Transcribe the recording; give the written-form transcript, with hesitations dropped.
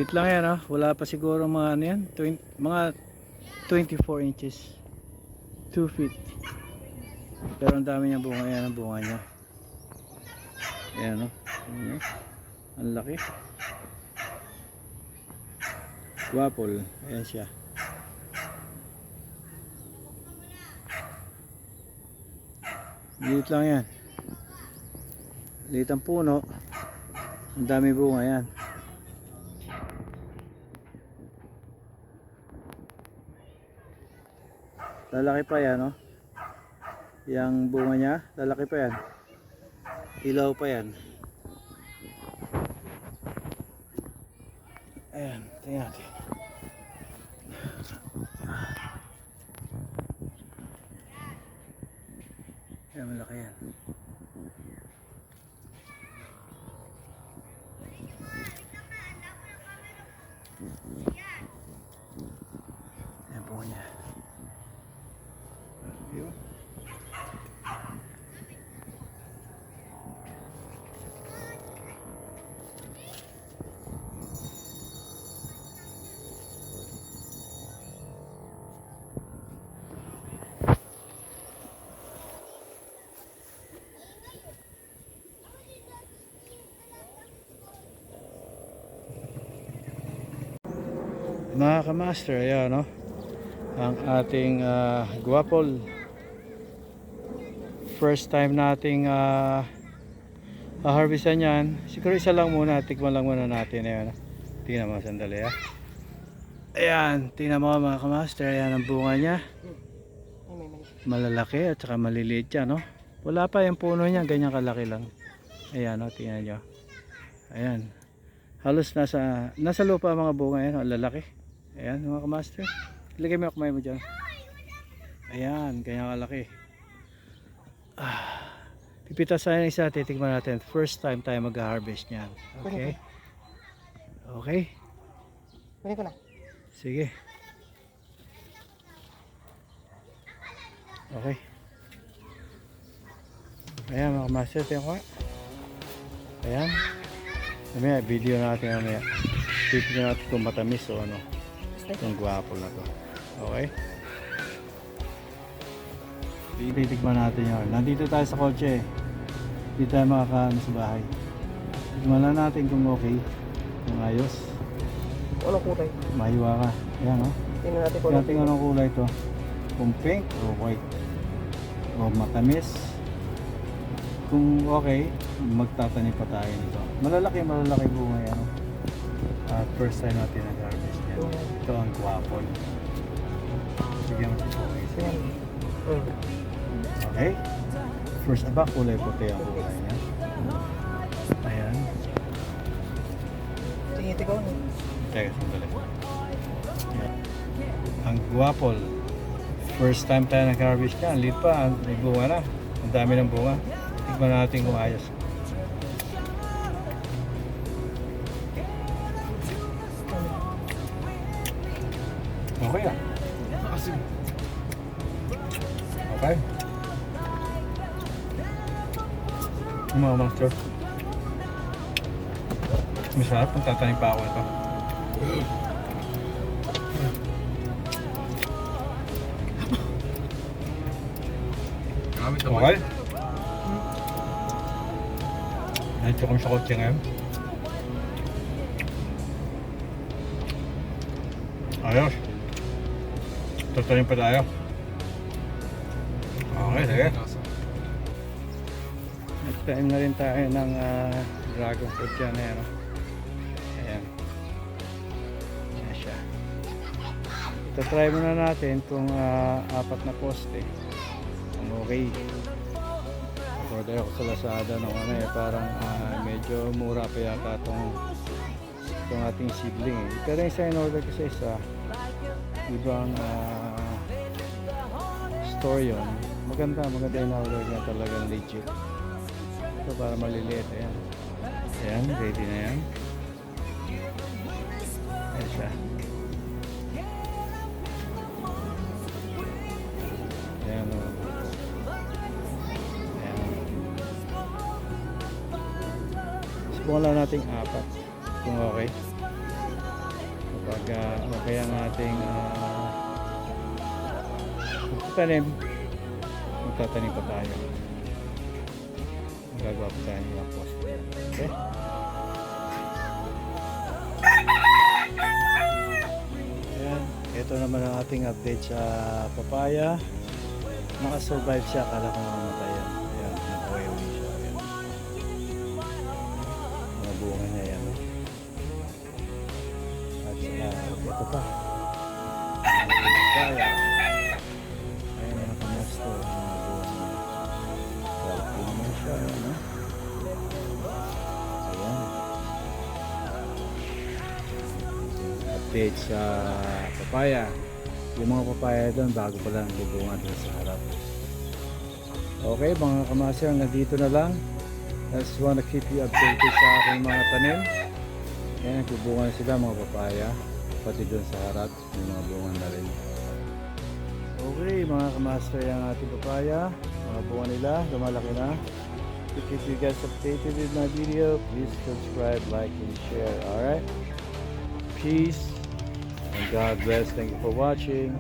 Liit lang yan, oh. Wala pa siguro mga ano yan, mga 24 inches, 2 feet. Pero ang dami niyang bunga, yan ang bunga niya. Ayan, oh. Ayan, ang laki. Guapol, ayan siya. Liit lang yan. Liit ang puno. Ang dami bunga yan. Lalaki pa yan, no? Yang bunga niya, lalaki pa yan. Ilaw pa yan. Ayan, tingnan natin. Ayan, malaki yan. Ayan bunga niya. Yun. Mga kamaster, ayan, no? Ang ating guapol. First time nating harvestan yan. Siguro isa lang muna, tikman lang muna natin. Ayan, tingnan mo, sandali, ayan, tingnan mo mga kamaster. Ayan ang bunga niya. Malalaki at saka maliliit yan, no? Wala pa yung puno niya, ganyan kalaki lang. Ayan, no? Tingnan nyo. Ayan, halos nasa lupa ang mga bunga yan, no? Lalaki. Ayan mga kamaster, ilagay mo yung kamay mo dyan. Ayan, ganyan kalaki. Pipitasan yung isa, titigman natin. First time tayo mag-harvest nyan. Okay? Okay? Kunin ko na. Sige. Okay. Ayan mga kamaster, tingnan ko. Ayan. Mamaya, video natin mamaya. Titignan natin kung matamis o ano. Itong guwapo na to. Okay? Titigman natin yun. Nandito tayo sa kotse. Hindi tayo makakaano sa bahay. Tignan lang natin kung okay. Kung ayos. Anong kulay? Mahiwa ka. Ayan, o. Tingnan natin kung Tingnan anong kulay to. Kung pink o white. O matamis. Kung okay, magtatanim pa tayo nito. Malalaki bunga yan. At first time natin nag-harvest yan. Ito ang guwapol. Bigyan mo siya okay. Okay? First aba, kulay puti ang kulay niya. Ayan. tingiti ko. Teka, sandali. Ayan. Ang guwapol. First time tayo nag-harvest yan. Liit pa, may bunga na. Ang dami ng bunga. Tignan natin kung ayos. Okay ah. Okay. Mga master. Masarap kung tatanim pa ako ito. Okay. Nandito kami sa kotse ngayon. Ayos. Tatanim pa tayo. Okay, sige. Nagtanim na rin tayo ng dragon fruit dyan. Ayan. Ayan. Ayan siya. Ito-try muna natin itong 4 na poste. Ang okay. Order ako sa Lazada nung ano parang medyo mura pa yata itong ating seedling Pero yung isa in-order ko sa isa, ibang store yun. Maganda yung order niya, talagang legit. So para maliliit, ayan. Ayan, ready na yan. Ayan siya. Ayan o. Ayan. Subukan lang natin 4 kung okay. okay ang ating pagtatanim. Magtatanim pa tayo. Magagawa pa tayo ng post. Okay? Ayan. Ito naman ang ating update sa papaya. Nakasurvive siya. Akala ko mamatay yan. Ayan. Nakaway siya. Ayan. Mga bunga niya yan. At ito pa. Papaya. Ayan mga kamusto. Mga bunga niya. Healthy naman siya. Ayan. Ayan. Update sa papaya. Yung mga papaya doon bago pa lang bubunga doon sa harap. Okay mga kamaster, nandito na lang. I just wanna keep you updated sa aking mga tanim. Ayan, nagbubunga na sila mga papaya. Pati doon sa harap, yung mga bunga na rin. Okay mga kamaster, yung ating papaya. Mga bunga nila, lumalaki na. To keep you guys updated with my video, please subscribe, like, and share. Alright? Peace. And God bless. Thank you for watching.